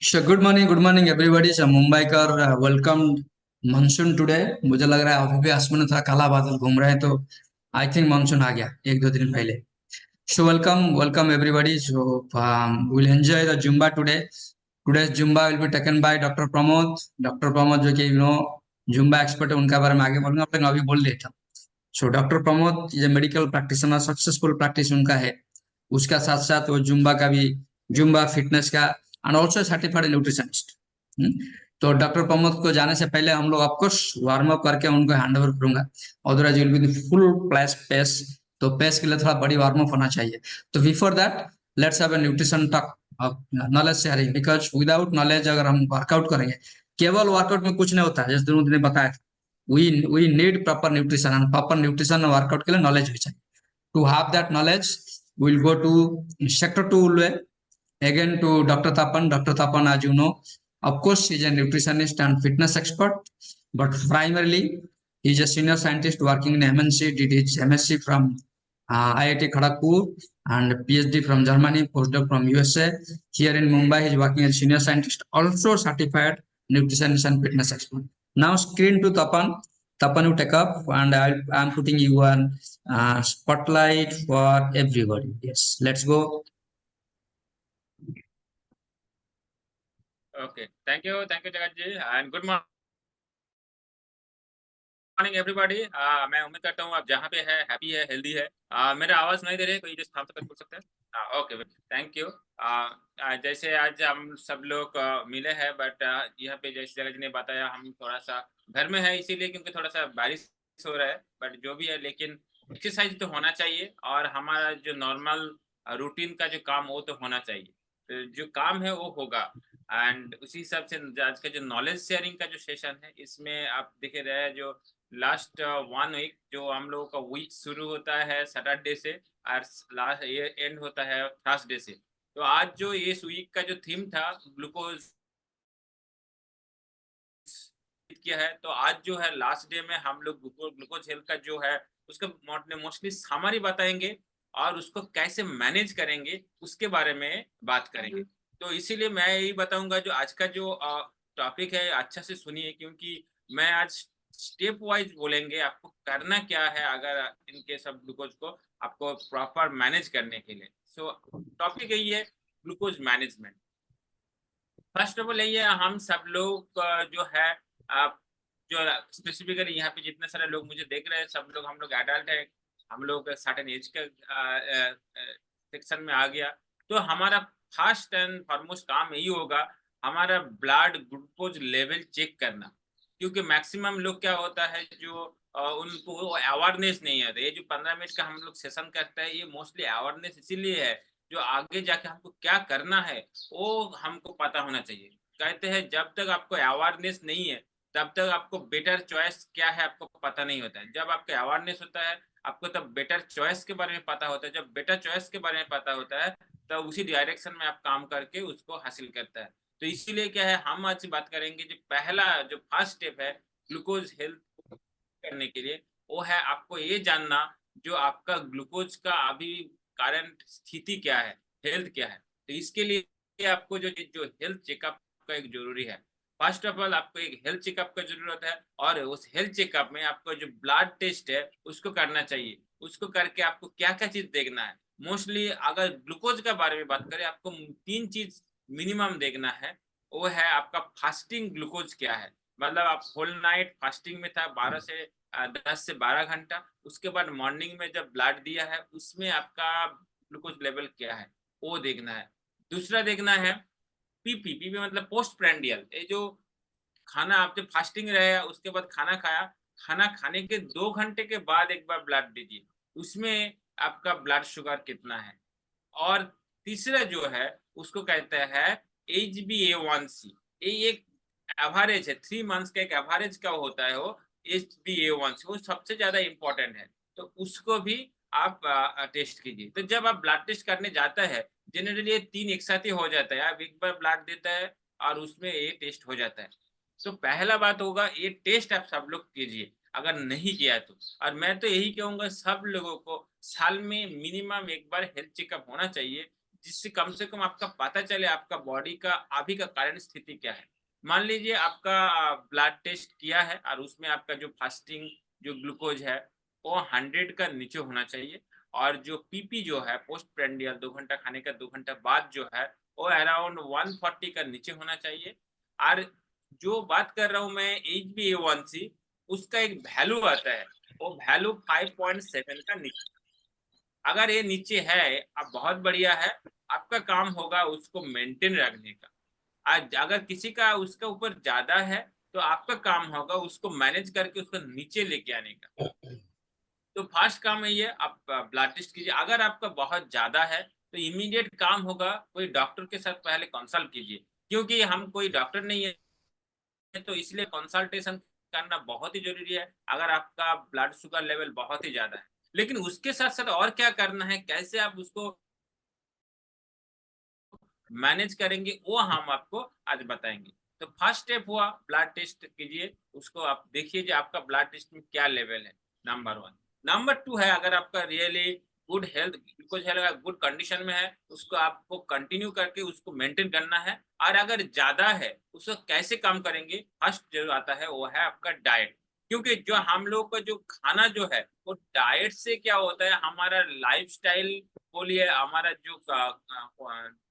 Good morning everybody. Mumbai का welcome monsoon today. मुझे लग रहा है अभी भी आसमान में थोड़ा काला बादल घूम रहे हैं, तो आई थिंक मानसून आ गया एक दो दिन पहले। So welcome welcome everybody. So will enjoy the Zumba today. Today's Zumba will be taken by doctor Pramod. Doctor Pramod जो कि जुम्बा एक्सपर्ट है, उनका बारे में आगे बोलूंगा, लेकिन अभी बोल देता हूँ। सो डॉक्टर प्रमोद ये मेडिकल प्रैक्टिशनर, सक्सेसफुल प्रैक्टिस उनका है। उसका साथ साथ वो जुम्बा का भी, जुम्बा फिटनेस का, एंड ऑल्सो सर्टिफाइड न्यूट्रिशनिस्ट। तो डॉक्टर प्रमोद को जाने से पहले हम लोग ऑफकोर्स वार्म अप करके उनको हैंड ओवर करूंगा। Otherwise will be full plus pace. तो पेस के लिए थोड़ा बड़ी वार्म अप होना चाहिए। तो before that let's have a nutrition talk, knowledge sharing. Because without knowledge अगर हम वर्कआउट करेंगे, केवल वर्कआउट में कुछ नहीं होता है, जैसे दोनों ने बताया। We need proper nutrition, and proper nutrition workout के लिए नॉलेज भी चाहिए। To have that knowledge, we'll go to sector 2 again to Dr. Tapan. Dr. Tapan, as you know, of course, he's a nutritionist and fitness expert, but primarily he's a senior scientist working in MNC. Did his MSc from IIT Kharagpur and PhD from Germany, postdoc from USA. Here in Mumbai, he's working as senior scientist, also certified nutritionist and fitness expert. Now, screen to Tapan. Tapan, you take up, and I'm putting you on spotlight for everybody. Yes, let's go. Okay, thank you, जगत जी, and good morning everybody. मैं उम्मीद करता हूँ आप जहाँ पे है happy है, हेल्दी है। मेरा आवाज नहीं दे रहे, कोई जस्ट थाम बोल सकते हैं? Okay, thank you. जैसे आज हम सब लोग मिले हैं, बट यहाँ पे जैसे जगत जी ने बताया, हम थोड़ा सा घर में है इसीलिए, क्योंकि थोड़ा सा बारिश हो रहा है, बट जो भी है, लेकिन एक्सरसाइज तो होना चाहिए और हमारा जो नॉर्मल रूटीन का जो काम वो तो होना चाहिए। तो जो काम है वो होगा। एंड उसी हिसाब से आज का जो नॉलेज शेयरिंग का जो सेशन है, इसमें आप देख रहे हैं जो लास्ट 1 वीक जो हम लोगों का वीक शुरू होता है सैटरडे से और लास्ट ये एंड होता है थर्सडे से। तो आज जो इस वीक का जो थीम था ग्लूकोज किया है, तो आज जो है लास्ट डे में हम लोग ग्लूकोज हेल्थ का जो है उसका मोस्टली समरी बताएंगे और उसको कैसे मैनेज करेंगे उसके बारे में बात करेंगे। तो इसीलिए मैं यही बताऊंगा, जो आज का जो टॉपिक है अच्छा से सुनिए, क्योंकि मैं आज स्टेप वाइज बोलेंगे आपको करना क्या है अगर इनके सब ग्लूकोज को आपको प्रॉपर मैनेज करने के लिए। सो टॉपिक यही है, glucose management. First of all यही है, हम सब लोग जो है आप जो स्पेसिफिकली यहाँ पे जितने सारे लोग मुझे देख रहे हैं, सब लोग हम लोग एडल्ट है, हम लोग सर्टेन एज के सेक्शन में आ गया। तो हमारा फर्स्ट एंड फॉरमोस्ट काम यही होगा, हमारा ब्लड ग्लूकोज लेवल चेक करना। क्योंकि मैक्सिमम लोग क्या होता है जो उनको अवेयरनेस नहीं है। ये जो 15 मिनट का हम लोग सेशन करते हैं, ये मोस्टली अवेयरनेस इसीलिए है, जो आगे जाके हमको क्या करना है वो हमको पता होना चाहिए। कहते हैं जब तक आपको अवेयरनेस नहीं है तब तक आपको बेटर चॉइस क्या है आपको पता नहीं होता है। जब आपको अवेयरनेस होता है आपको तब बेटर चॉइस के बारे में पता होता है। जब बेटर चॉइस के बारे में पता होता है तब उसी डायरेक्शन में आप काम करके उसको हासिल करता है। तो इसीलिए क्या है, हम आज बात करेंगे जो पहला जो फर्स्ट स्टेप है ग्लूकोज हेल्थ करने के लिए, वो है आपको ये जानना जो आपका ग्लूकोज का अभी करंट स्थिति क्या है, हेल्थ क्या है। तो इसके लिए आपको जो जो हेल्थ चेकअप का एक जरूरी है। फर्स्ट ऑफ ऑल आपको एक हेल्थ चेकअप का जरूरत है, और उस हेल्थ चेकअप में आपको जो ब्लड टेस्ट है उसको करना चाहिए। उसको करके आपको क्या क्या चीज देखना है, मोस्टली अगर ग्लूकोज के बारे में बात करें, आपको 3 चीज मिनिमम देखना है। वो है आपका फास्टिंग ग्लूकोज क्या है, मतलब आप होल नाइट फास्टिंग में था 10 से 12 घंटा, उसके बाद मॉर्निंग में जब ब्लड दिया है उसमें आपका ग्लूकोज लेवल क्या है वो देखना है। दूसरा देखना है पीपी। पीपी मतलब पोस्ट प्रेंडियल, ये जो खाना आप जब फास्टिंग रहे उसके बाद खाना खाया, खाना खाने के 2 घंटे के बाद एक बार ब्लड दीजिए, उसमें आपका ब्लड शुगर कितना है। और तीसरा जो है उसको कहते हैं HbA1c। ये एक एवरेज है, 3 मंथ्स का एक एवरेज का होता है वो HbA1c, वो सबसे ज्यादा इंपॉर्टेंट है। तो उसको भी आप टेस्ट कीजिए। तो जब आप ब्लड टेस्ट करने जाता है, जनरली ये 3 एक साथ ही हो जाता है, आप एक बार ब्लड देता है और उसमें ये टेस्ट हो जाता है। तो पहला बात होगा, ये टेस्ट आप सब लोग कीजिए अगर नहीं किया तो। और मैं तो यही कहूंगा सब लोगों को साल में मिनिमम एक बार हेल्थ चेकअप होना चाहिए, जिससे कम से कम आपका पता चले आपका बॉडी का अभी का करंट स्थिति क्या है। मान लीजिए आपका ब्लड टेस्ट किया है और उसमें आपका जो फास्टिंग जो ग्लूकोज है वो 100 का नीचे होना चाहिए, और जो पीपी जो है पोस्ट प्रेंडियल 2 घंटा खाने का 2 घंटा बाद जो है वो अराउंड 140 का नीचे होना चाहिए। और जो बात कर रहा हूँ मैं HbA1c, उसका एक वैल्यू आता है, वो वैल्यू 5.7 का नीचे। अगर ये नीचे है अब बहुत बढ़िया है, आपका काम होगा उसको मेंटेन रखने का। आज अगर किसी का उसका ऊपर ज्यादा है तो आपका काम होगा उसको मैनेज करके उसको नीचे लेके आने का। तो फर्स्ट काम है ये, आप ब्लड टेस्ट कीजिए। अगर आपका बहुत ज़्यादा है, तो इमीडिएट काम होगा कोई डॉक्टर के साथ पहले कंसल्ट कीजिए। क्योंकि हम कोई डॉक्टर नहीं है, तो इसलिए कंसल्टेशन करना बहुत ही ज़रूरी है, अगर आपका ब्लड शुगर लेवल बहुत ही ज़्यादा है। लेकिन उसके साथ-साथ और क्या करना है, कैसे आप उसको मैनेज करेंगे, वो हम आपको आज बताएँगे। तो फर्स्ट स्टेप हुआ ब्लड टेस्ट कीजिए, उसको आप देखिए कि आपका ब्लड टेस्ट में क्या लेवल है, नंबर 1। नंबर 2 है, अगर आपका रियली गुड हेल्थ ग्लूकोज है गुड कंडीशन में है, उसको आपको कंटिन्यू करके उसको मेंटेन करना है। और अगर ज़्यादा है, उसको कैसे काम करेंगे, फर्स्ट जो आता है वो है आपका डाइट। क्योंकि जो हम लोग का जो खाना जो है, वो डाइट से क्या होता है, हमारा लाइफ़स्टाइल बोलिए, हमारा जो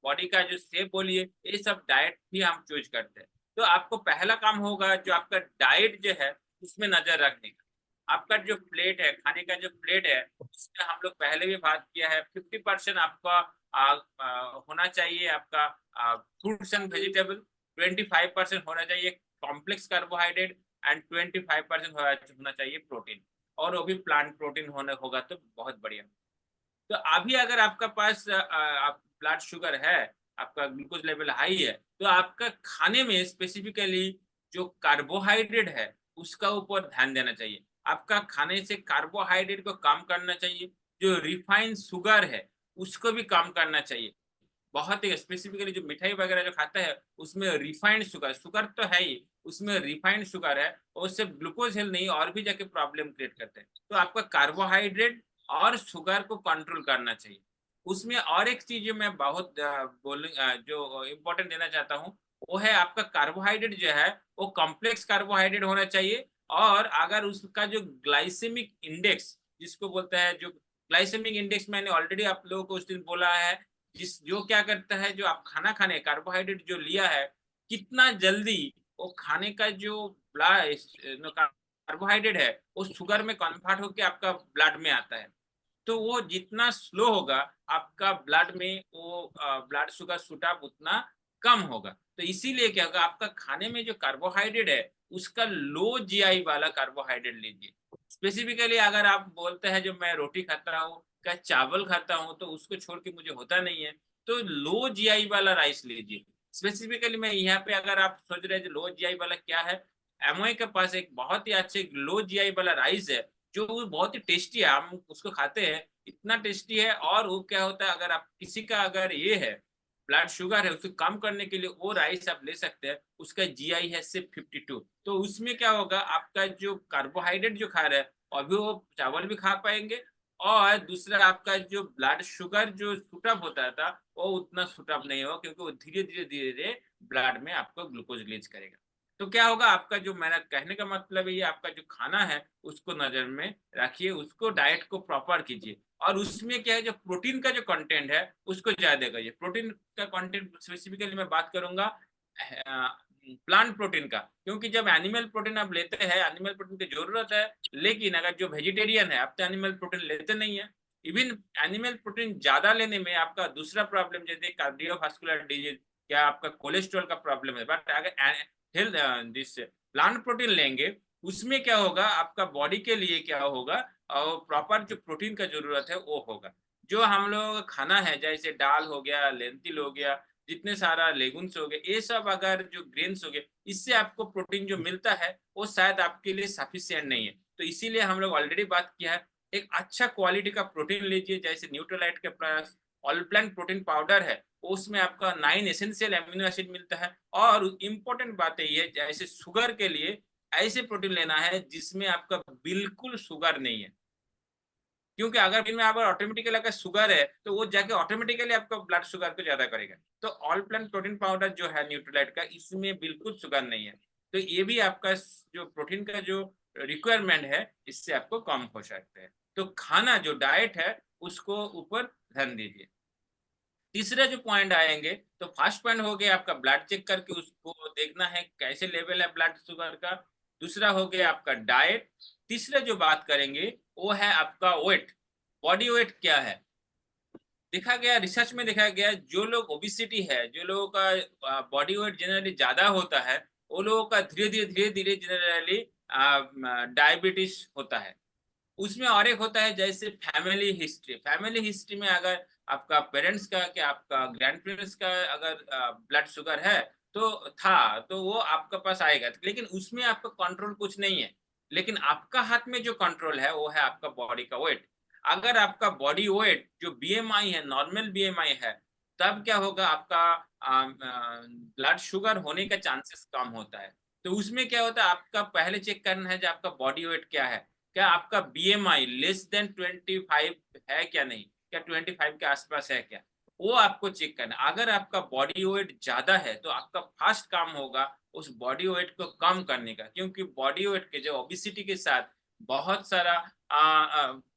बॉडी का जो शेप बोलिए, ये सब डाइट भी हम चूज़ करते हैं। तो आपको पहला काम होगा जो आपका डाइट जो है, उसमें नज़र रखने का। आपका जो प्लेट है, खाने का जो प्लेट है, उसमें हम लोग पहले भी बात किया है, 50% आपका होना चाहिए आपका फ्रूट्स एंड वेजिटेबल, 25% होना चाहिए कॉम्प्लेक्स कार्बोहाइड्रेट एंड 25% होना चाहिए प्रोटीन, और वो भी प्लांट प्रोटीन होने होगा तो बहुत बढ़िया। तो अभी अगर आपका पास ब्लड शुगर है, आपका ग्लूकोज लेवल हाई है, तो आपका खाने में स्पेसिफिकली जो कार्बोहाइड्रेट है, उसका ऊपर ध्यान देना चाहिए। आपका खाने से कार्बोहाइड्रेट को कम करना चाहिए, जो रिफाइंड शुगर है, उसको भी कम करना चाहिए। बहुत ही स्पेसिफिकली जो मिठाई वगैरह जो खाता है, उसमें रिफाइंड शुगर शुगर तो है ही, उसमें रिफाइंड शुगर है, और उससे ग्लूकोज हेल्थ नहीं और भी जाके प्रॉब्लम क्रिएट करते हैं। तो आपका कार्बोहाइड्रेट और शुगर को कंट्रोल करना चाहिए। उसमें और एक चीज़ जो मैं बहुत जो इम्पोर्टेंट देना चाहता हूँ, वो है आपका कार्बोहाइड्रेट जो है, वो कॉम्प्लेक्स कार्बोहाइड्रेट होना चाहिए। और अगर उसका जो ग्लाइसेमिक इंडेक्स जिसको बोलते हैं, जो ग्लाइसेमिक इंडेक्स मैंने ऑलरेडी आप लोगों को उस दिन बोला है, जिस जो क्या करता है, जो आप खाना खाने कार्बोहाइड्रेट जो लिया है, कितना जल्दी वो खाने का जो कार्बोहाइड्रेट है, वो शुगर में कन्वर्ट होके आपका ब्लड में आता है। तो वो जितना स्लो होगा, आपका ब्लड में वो ब्लड शुगर शूट अप उतना कम होगा। तो इसीलिए क्या होगा, आपका खाने में जो कार्बोहाइड्रेट है, उसका लो जीआई वाला कार्बोहाइड्रेट लीजिए। स्पेसिफिकली अगर आप बोलते हैं जो मैं रोटी खाता हूँ, क्या चावल खाता हूँ, तो उसको छोड़ के मुझे होता नहीं है, तो लो जीआई वाला राइस लीजिए। स्पेसिफिकली मैं यहाँ पे, अगर आप सोच रहे हैं लो जीआई वाला क्या है, एमओए के पास एक बहुत ही अच्छे लो जीआई वाला राइस है, जो वो बहुत ही टेस्टी है, हम उसको खाते हैं, इतना टेस्टी है। और वो क्या होता है, अगर आप किसी का अगर ये है ब्लड शुगर है, उसको कम करने के लिए वो राइस आप ले सकते हैं, उसका जीआई है सिर्फ 52। तो उसमें क्या होगा, आपका जो कार्बोहाइड्रेट जो खा रहे हैं, अभी वो चावल भी खा पाएंगे, और दूसरा आपका जो ब्लड शुगर जो शूटअप होता था, वो उतना शूटअप नहीं होगा, क्योंकि वो धीरे धीरे धीरे धीरे ब्लड में आपको ग्लूकोज रिलीज करेगा। तो क्या होगा, आपका जो मेरा कहने का मतलब है, ये आपका जो खाना है उसको नज़र में रखिए, उसको डाइट को प्रॉपर कीजिए। और उसमें क्या है, जो प्रोटीन का जो कंटेंट है, उसको ज़्यादा करिए। प्रोटीन का कंटेंट स्पेसिफिकली मैं बात करूँगा प्लांट प्रोटीन का, क्योंकि जब एनिमल प्रोटीन आप लेते हैं, एनिमल प्रोटीन की ज़रूरत है, लेकिन अगर जो वेजिटेरियन है, आप तो एनिमल प्रोटीन लेते नहीं है। इवन एनिमल प्रोटीन ज़्यादा लेने में आपका दूसरा प्रॉब्लम, जैसे कार्डियोवास्कुलर डिजीज़ या आपका कोलेस्ट्रॉल का प्रॉब्लम है। बट अगर हेल्थ दिस प्लांट प्रोटीन लेंगे, उसमें क्या होगा, आपका बॉडी के लिए क्या होगा, और प्रॉपर जो प्रोटीन का ज़रूरत है वो होगा। जो हम लोगों का खाना है, जैसे दाल हो गया, लेंटिल हो गया, जितने सारा लेगुम्स हो गए, ये सब अगर जो ग्रेन्स हो गए, इससे आपको प्रोटीन जो मिलता है, वो शायद आपके लिए सफिशिएंट नहीं है। तो इसीलिए हम लोग ऑलरेडी बात किया है, एक अच्छा क्वालिटी का प्रोटीन लीजिए, जैसे न्यूट्रालाइट के पास ऑल प्लांट प्रोटीन पाउडर है, उसमें आपका 9 एसेंशियल अमीनो एसिड मिलता है। और इम्पोर्टेंट बात ये है, जैसे शुगर के लिए ऐसे प्रोटीन लेना है जिसमें आपका बिल्कुल शुगर नहीं है। क्योंकि अगर इनमें अगर ऑटोमेटिकली अगर शुगर है तो वो जाके ऑटोमेटिकली आपका ब्लड शुगर को ज्यादा करेगा। तो ऑल प्लांट प्रोटीन पाउडर जो है न्यूट्रीलाइट का, इसमें बिल्कुल शुगर नहीं है। तो ये भी आपका जो प्रोटीन का जो रिक्वायरमेंट है इससे आपको कम हो सकता है। तो खाना जो डाइट है उसको ऊपर ध्यान दीजिए। तीसरा जो पॉइंट आएंगे, तो फर्स्ट पॉइंट हो गया आपका ब्लड चेक करके उसको देखना है कैसे लेवल है ब्लड शुगर का। दूसरा हो गया आपका डाइट। तीसरा जो बात करेंगे वो है आपका वेट, बॉडी वेट क्या है। देखा गया, रिसर्च में देखा गया, जो लोग ओबिसिटी है, जो लोगों का बॉडी वेट जनरली ज्यादा होता है, वो लोगों का धीरे धीरे जनरली डायबिटीज होता है। उसमें और एक होता है जैसे फैमिली हिस्ट्री। फैमिली हिस्ट्री में अगर आपका पेरेंट्स का कि आपका ग्रैंड पेरेंट्स का अगर ब्लड शुगर है तो था, तो वो आपके पास आएगा, लेकिन उसमें आपका कंट्रोल कुछ नहीं है। लेकिन आपका हाथ में जो कंट्रोल है वो है आपका बॉडी का वेट। अगर आपका बॉडी वेट जो बीएमआई है, नॉर्मल बीएमआई है, तब क्या होगा, आपका ब्लड शुगर होने का चांसेस कम होता है। तो उसमें क्या होता है, आपका पहले चेक करना है जो आपका बॉडी वेट क्या है, क्या आपका बीएमआई लेस देन 25 है क्या नहीं, क्या 25 के आसपास है क्या, वो आपको चेक करना। अगर आपका बॉडी वेट ज्यादा है तो आपका फर्स्ट काम होगा उस बॉडी वेट को कम करने का, क्योंकि बॉडी वेट के जो ओबिसिटी के साथ बहुत सारा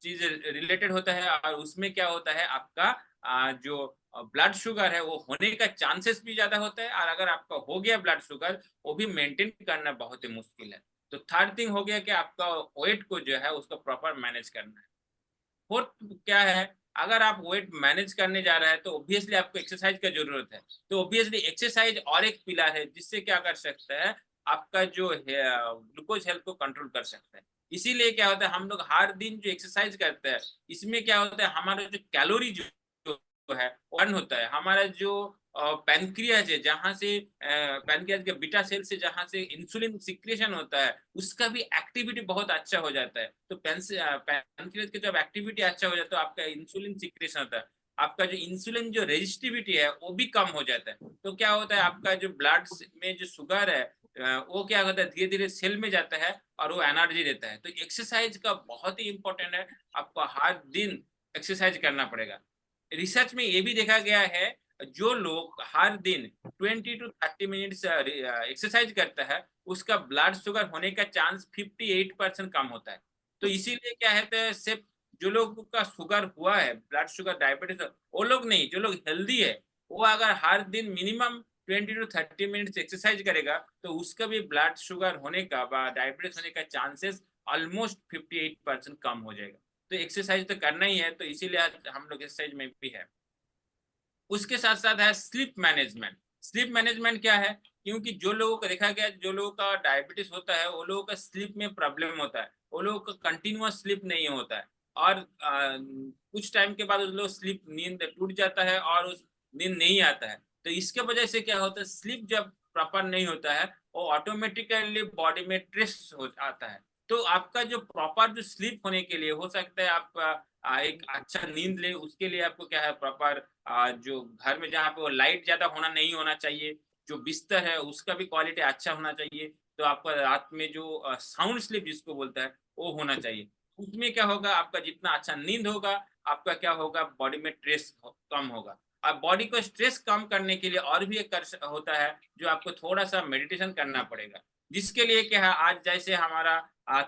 चीज रिलेटेड होता है, और उसमें क्या होता है आपका जो ब्लड शुगर है वो होने का चांसेस भी ज्यादा होता है, और अगर आपका हो गया ब्लड शुगर, वो भी मेंटेन करना बहुत ही मुश्किल है। तो थर्ड थिंग हो गया कि आपका वेट को जो है उसको प्रॉपर मैनेज करना है। फोर्थ क्या है, अगर आप वेट मैनेज करने जा रहे हैं तो ऑब्वियसली आपको एक्सरसाइज का जरूरत है। तो ऑब्वियसली एक्सरसाइज और एक पिलर है जिससे क्या कर सकता है, आपका जो ग्लूकोज हेल्थ को कंट्रोल कर सकता है। इसीलिए क्या होता है, हम लोग हर दिन जो एक्सरसाइज करते हैं, इसमें क्या होता है, हमारा जो कैलोरी जो है बर्न होता है। हमारा जो पैनक्रियाज है, जहाँ से पैनक्रियाज के बीटा सेल से जहाँ से इंसुलिन सिक्रेशन होता है, उसका भी एक्टिविटी बहुत अच्छा हो जाता है। तो पैनक्रियाज के जब एक्टिविटी अच्छा हो जाता है तो आपका इंसुलिन सिक्रेशन होता है, आपका जो इंसुलिन जो रेजिस्टिविटी है वो भी कम हो जाता है। तो क्या होता है, आपका जो ब्लड में जो शुगर है वो क्या होता है, धीरे धीरे सेल में जाता है और वो एनर्जी देता है। तो एक्सरसाइज का बहुत ही इंपॉर्टेंट है, आपको हर दिन एक्सरसाइज करना पड़ेगा। रिसर्च में ये भी देखा गया है, जो लोग हर दिन 20 to 30 मिनट्स एक्सरसाइज करता है, उसका ब्लड शुगर होने का चांस 58% कम होता है। तो इसीलिए क्या है, तो सिर्फ जो लोगों का शुगर हुआ है, ब्लड शुगर डायबिटीज, वो लोग नहीं, जो लोग हेल्दी है, वो अगर हर दिन मिनिमम 20 to 30 मिनट्स एक्सरसाइज करेगा तो उसका भी ब्लड शुगर होने का, डायबिटीज होने का चांसेस ऑलमोस्ट 58% कम हो जाएगा। तो एक्सरसाइज तो करना ही है, तो इसीलिए आज हम लोग एक्सरसाइज में भी है। उसके साथ साथ है स्लीप मैनेजमेंट। स्लीप मैनेजमेंट क्या है, क्योंकि जो लोगों को देखा गया, जो लोगों का डायबिटीज होता है वो लोगों का स्लीप में प्रॉब्लम होता है, वो लोगों का कंटिन्यूअस स्लीप नहीं होता है, और कुछ टाइम के बाद उस लोग स्लीप नींद टूट जाता है और उस नींद नहीं आता है। तो इसके वजह से क्या होता है, स्लीप जब प्रॉपर नहीं होता है, वो ऑटोमेटिकली बॉडी में स्ट्रेस हो आता है। तो आपका जो प्रॉपर जो स्लीप होने के लिए हो सकता है, आप एक अच्छा नींद ले, उसके लिए आपको क्या है, प्रॉपर जो घर में जहाँ पे वो लाइट ज्यादा होना नहीं होना चाहिए, जो बिस्तर है उसका भी क्वालिटी अच्छा होना चाहिए। तो आपका रात में जो साउंड स्लीप जिसको बोलता है वो होना चाहिए। उसमें क्या होगा, आपका जितना अच्छा नींद होगा, आपका क्या होगा, बॉडी में स्ट्रेस कम होगा। अब बॉडी को स्ट्रेस कम करने के लिए और भी एक होता है, जो आपको थोड़ा सा मेडिटेशन करना पड़ेगा। जिसके लिए क्या है, आज जैसे हमारा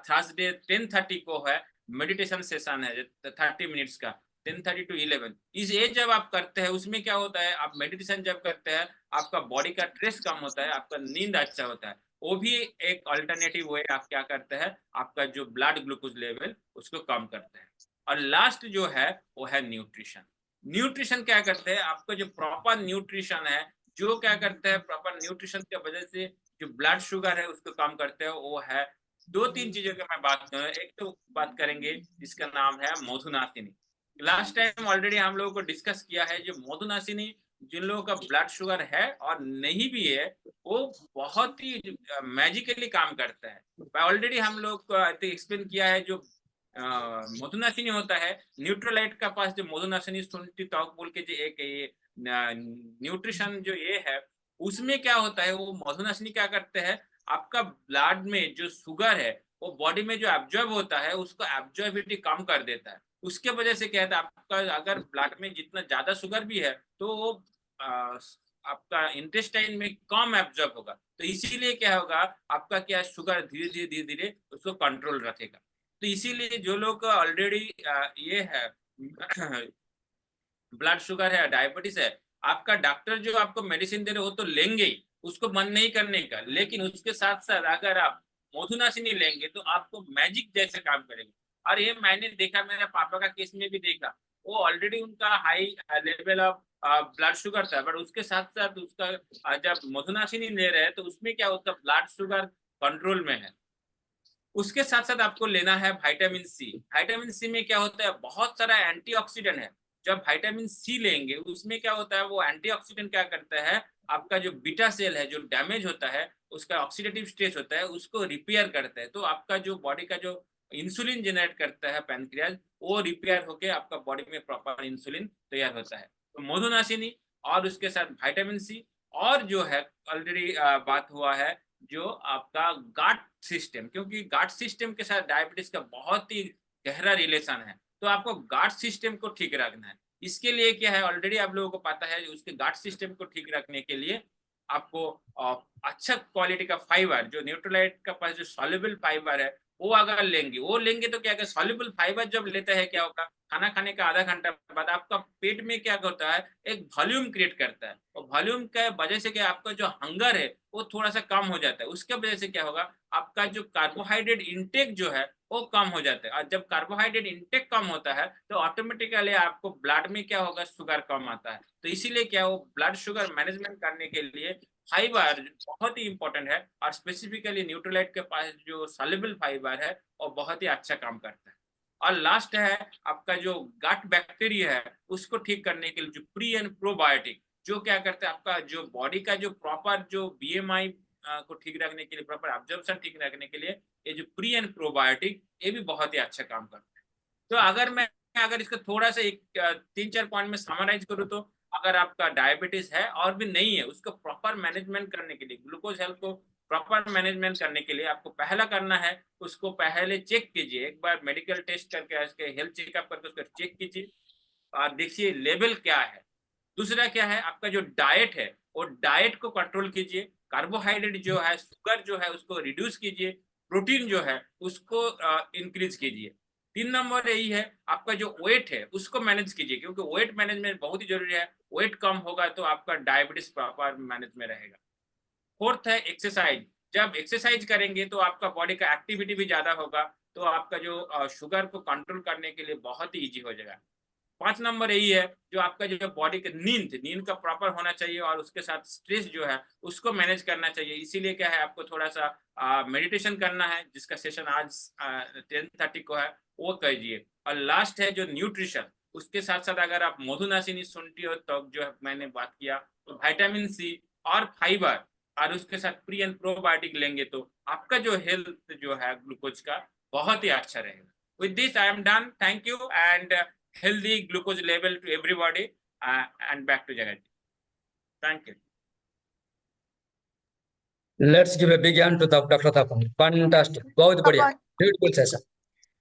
थर्सडे 10:30 को है मेडिटेशन सेशन है, 30 मिनट्स का, 10:30 to 11। इस एज जब आप करते हैं, उसमें क्या होता है, आप मेडिटेशन जब करते हैं, आपका बॉडी का स्ट्रेस कम होता है, आपका नींद अच्छा होता है। वो भी एक अल्टरनेटिव वे, आप क्या करते हैं, आपका जो ब्लड ग्लूकोज लेवल उसको कम करते हैं। और लास्ट जो है वो है न्यूट्रिशन। न्यूट्रिशन क्या करते हैं, आपका जो प्रॉपर न्यूट्रिशन है, जो क्या करते हैं, प्रॉपर न्यूट्रिशन की वजह से जो ब्लड शुगर है उसको कम करते हैं, वो है दो तीन चीजों की मैं बात करूँ। एक तो बात करेंगे जिसका नाम है मधुनासिनी। लास्ट टाइम ऑलरेडी हम लोगों को डिस्कस किया है, जो मधुनासिनी, जिन लोगों का ब्लड शुगर है और नहीं भी है, वो बहुत ही मैजिकली काम करता है। ऑलरेडी हम लोग को एक्सप्लेन किया है, जो मधुनासिनी होता है, न्यूट्रोलाइट का पास जो मधुनासिनी सुनती टॉक बोल के जो एक ये न्यूट्रिशन जो ये है, उसमें क्या होता है, वो मधुनासिनी क्या करते हैं, आपका ब्लड में जो शुगर है वो बॉडी में जो एब्जॉर्ब होता है उसको एब्जॉर्बिलिटी कम कर देता है। उसके वजह से क्या है आपका अगर ब्लड में जितना ज्यादा शुगर भी है तो वो आपका इंटेस्टाइन में कम एब्जॉर्ब होगा, तो इसीलिए क्या होगा आपका क्या शुगर धीरे धीरे उसको कंट्रोल रखेगा। तो इसीलिए जो लोग ऑलरेडी ये है ब्लड शुगर है, डायबिटीज है, आपका डॉक्टर जो आपको मेडिसिन दे रहे हो तो लेंगे ही, उसको बंद नहीं करने का, लेकिन उसके साथ साथ अगर आप मधुनाशिनी लेंगे तो आपको मैजिक जैसे काम करेगा। और ये मैंने देखा, मेरे पापा का केस में भी देखा, वो ऑलरेडी उनका high level of blood sugar था, बट उसके साथ साथ उसका जब मधुनाशिनी ले रहे हैं तो उसमें क्या होता है ब्लड शुगर कंट्रोल में है। उसके साथ साथ आपको लेना है विटामिन सी। विटामिन सी में क्या होता है बहुत सारा एंटीऑक्सीडेंट है। जब विटामिन सी लेंगे उसमें क्या होता है वो एंटीऑक्सीडेंट क्या करता है आपका जो बीटा सेल है जो डैमेज होता है उसका ऑक्सीडेटिव स्ट्रेस होता है उसको रिपेयर करता है। तो आपका जो बॉडी का जो इंसुलिन जनरेट करता है पैनक्रियाज, वो रिपेयर होके आपका बॉडी में प्रॉपर इंसुलिन तैयार होता है। तो मधुनाशिनी और उसके साथ विटामिन सी, और जो है ऑलरेडी बात हुआ है जो आपका गाट सिस्टम, क्योंकि गाट सिस्टम के साथ डायबिटीज का बहुत ही गहरा रिलेशन है, तो आपको गाट सिस्टम को ठीक रखना है। इसके लिए क्या है ऑलरेडी आप लोगों को पता है, उसके गाट सिस्टम को ठीक रखने के लिए आपको अच्छा क्वालिटी का फाइबर, जो न्यूट्रोलाइट का पास जो सॉल्युबल फाइबर है वो अगर लेंगे, वो लेंगे तो क्या सॉल्युबल फाइबर जब लेते हैं क्या होगा खाना खाने का आधा घंटा बाद आपका पेट में क्या होता है एक वॉल्यूम क्रिएट करता है, और वॉल्यूम के वजह से क्या आपका जो हंगर है वो थोड़ा सा कम हो जाता है। उसके वजह से क्या होगा आपका जो कार्बोहाइड्रेट इंटेक जो है वो कम हो जाता है, और जब कार्बोहाइड्रेट इंटेक कम होता है तो ऑटोमेटिकली आपको ब्लड में क्या होगा शुगर कम आता है। तो इसीलिए क्या वो ब्लड शुगर मैनेजमेंट करने के लिए फाइबर बहुत ही इंपॉर्टेंट है, और स्पेसिफिकली न्यूट्रोलाइट के पास जो सॉल्युबल फाइबर है वो बहुत ही अच्छा काम करता है। और लास्ट है आपका जो गट बैक्टीरिया है उसको ठीक करने के लिए जो प्री एंड प्रोबायोटिक, जो क्या करते हैं आपका जो बॉडी का जो प्रॉपर जो बीएमआई को ठीक रखने के लिए, प्रॉपर ऑब्जर्वेशन ठीक रखने के लिए ये जो प्री एंड प्रोबायोटिक ये भी बहुत ही अच्छा काम करता है। तो अगर इसको थोड़ा सा एक 3-4 पॉइंट में समराइज करूँ तो अगर आपका डायबिटीज है और भी नहीं है उसको प्रॉपर मैनेजमेंट करने के लिए, ग्लूकोज हेल्थ को प्रॉपर मैनेजमेंट करने के लिए आपको पहला करना है उसको पहले चेक कीजिए, एक बार मेडिकल टेस्ट करके उसके हेल्थ चेकअप करके उसको चेक कीजिए और देखिए लेवल क्या है। दूसरा क्या है आपका जो डाइट है वो डाइट को कंट्रोल कीजिए, कार्बोहाइड्रेट जो है शुगर जो है उसको रिड्यूस कीजिए, प्रोटीन जो है उसको इंक्रीज कीजिए। 3 नंबर यही है आपका जो वेट है उसको मैनेज कीजिए, क्योंकि वेट मैनेजमेंट बहुत ही जरूरी है। वेट कम होगा तो आपका डायबिटीज प्रॉपर मैनेज में रहेगा। फोर्थ है एक्सरसाइज, जब एक्सरसाइज करेंगे तो आपका बॉडी का एक्टिविटी भी ज्यादा होगा, तो आपका जो शुगर को कंट्रोल करने के लिए बहुत ही इजी हो जाएगा। 5 नंबर यही है जो आपका जो बॉडी का नींद का प्रॉपर होना चाहिए, और उसके साथ स्ट्रेस जो है उसको मैनेज करना चाहिए। इसीलिए क्या है आपको थोड़ा सा मेडिटेशन करना है, जिसका सेशन आज 10:30 को है वो कीजिए। और लास्ट है जो न्यूट्रिशन, उसके साथ साथ अगर आप मधुनाशिनी सुनती हो तो जो मैंने बात किया तो विटामिन सी और फाइबर और उसके साथ प्री एंड प्रोबायोटिक लेंगे तो आपका जो हेल्थ जो है ग्लूकोज का बहुत ही अच्छा रहेगा। With this, I am done. Thank you, and healthy glucose level to everybody. And back to Jagat. Thank you. Let's give a big hand to the Dr. Tapan. Fantastic, बहुत बढ़िया, beautiful session.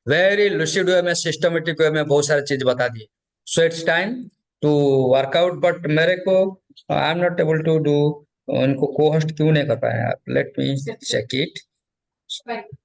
Very lucid way में, systematic way में बहुत सारी चीज बता दी। So it's time to work out, but मेरे को I am not able to do, उनको को होस्ट क्यों नहीं कर पाए? Let me check it.